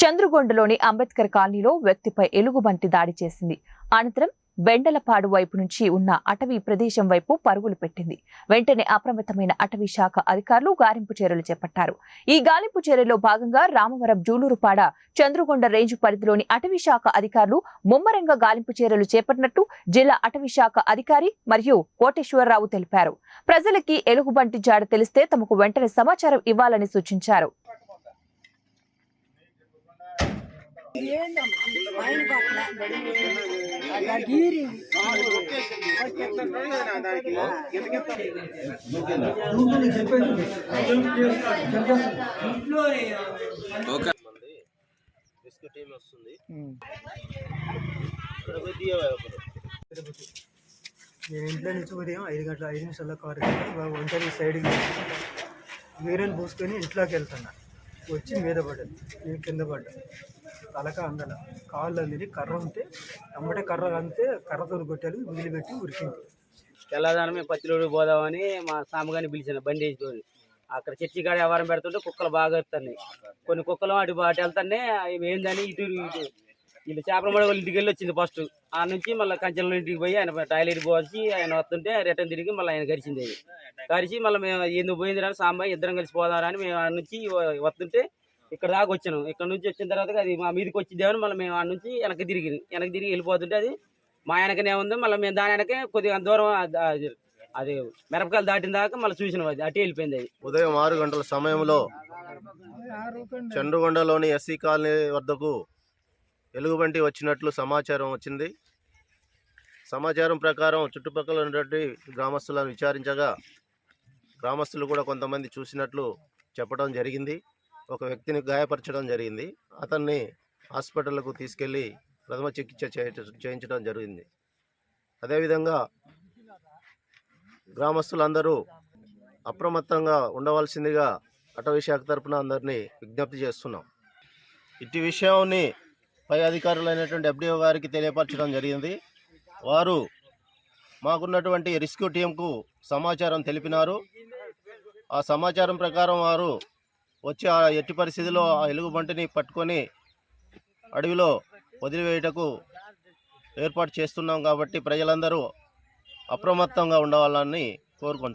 చంద్రుగొండలోని అంబేద్కర్ కాలనీలో వ్యక్తిపై ఎలుగుబంటి దాడి చేసింది. అనంతరం బెండలపాడు వైపు నుంచి ఉన్న అటవీ ప్రదేశం వైపు పరుగులు పెట్టింది. వెంటనే అప్రమత్తమైన అటవీ శాఖ అధికారులు గాలింపు చర్యలు చేపట్టారు. ఈ గాలింపు చర్యలో భాగంగా రామవరం జూలూరుపాడ చంద్రుగొండ రేంజ్ పరిధిలోని అటవీ శాఖ అధికారులు ముమ్మరంగా గాలింపు చర్యలు చేపట్టినట్టు జిల్లా అటవీ శాఖ అధికారి మరియు కోటేశ్వరరావు తెలిపారు. ప్రజలకి ఎలుగుబంటి జాడ తెలిస్తే తమకు వెంటనే సమాచారం ఇవ్వాలని సూచించారు. నేను ఇంట్లో నుంచి ఉదయం 5 గంటల 5 నిమిషాల కారు ఒంటరి సైడ్కి వేరేని పూసుకొని ఇంట్లోకి వెళ్తున్నా. వచ్చి మీద పడ్డది, నేను కింద పడ్డా. తలక అందల కాళ్ళు అందిని కర్ర ఉంటే అమ్మటే కర్ర అంతే కర్రతో కొట్టాలి, వదిలిపెట్టి ఉరికింది. తెల్లదానం మేము పత్తిలోడు పోదామని మా సామగాని పిలిచాను బండి వేసుకొని. అక్కడ చర్చి కాడ వ్యవహారం పెడుతుంటే కుక్కలు బాగా వస్తున్నాయి. కొన్ని కుక్కలు అటు వెళ్తున్నాయి. అవి ఏందని ఇటు వీళ్ళు చేపల మడ వాళ్ళ ఇంటికి వెళ్ళి వచ్చింది ఫస్ట్. ఆ నుంచి మళ్ళీ కంచెల ఇంటికి పోయి ఆయన టాయిలెట్ పోసి ఆయన వస్తుంటే రిటర్న్ తిరిగి మళ్ళీ ఆయన గరిచింది. అది గరిచి మళ్ళీ మేము ఎందుకు పోయింది రాని సాంబాయి ఇద్దరం కలిసి పోదామని మేము ఆ నుంచి వస్తుంటే ఇక్కడ దాకా వచ్చాను. ఇక్కడ నుంచి వచ్చిన తర్వాత అది మా మీదకి వచ్చిందేమని మళ్ళీ మేము ఆ నుంచి వెనక్కి తిరిగి వెళ్ళిపోతుంటే అది మా వెనకనే ఉంది. మళ్ళీ మేము దాని వెనకే కొద్దిగా దూరం అది మిరపకాయలు దాటిన దాకా మళ్ళీ చూసినాం. అది అటు వెళ్ళిపోయింది. అది ఉదయం 6 గంటల సమయంలో చంద్రుగొండలోని ఎస్సీ కాలనీ వద్దకు ఎలుగుబంటి వచ్చినట్లు సమాచారం వచ్చింది. సమాచారం ప్రకారం చుట్టుపక్కల ఉన్నటువంటి గ్రామస్తులను విచారించగా గ్రామస్తులు కూడా కొంతమంది చూసినట్లు చెప్పడం జరిగింది. ఒక వ్యక్తిని గాయపరచడం జరిగింది. అతన్ని హాస్పిటల్కు తీసుకెళ్లి ప్రథమ చికిత్స చేయించడం జరిగింది. అదేవిధంగా గ్రామస్తులందరూ అప్రమత్తంగా ఉండవలసిందిగా అటవీ శాఖ తరపున అందరినీ విజ్ఞప్తి చేస్తున్నాం. ఇట్టి విషయాన్ని పై అధికారులైనటువంటి FDO గారికి తెలియపరచడం జరిగింది. వారు మాకున్నటువంటి రెస్క్యూ టీంకు సమాచారం తెలిపినారు. ఆ సమాచారం ప్రకారం వారు వచ్చి ఆ ఎట్టి పరిస్థితిలో ఆ ఎలుగుబంటిని పట్టుకొని అడవిలో వదిలివేయటకు ఏర్పాటు చేస్తున్నాం. కాబట్టి ప్రజలందరూ అప్రమత్తంగా ఉండవాలని కోరుకుంటున్నాం.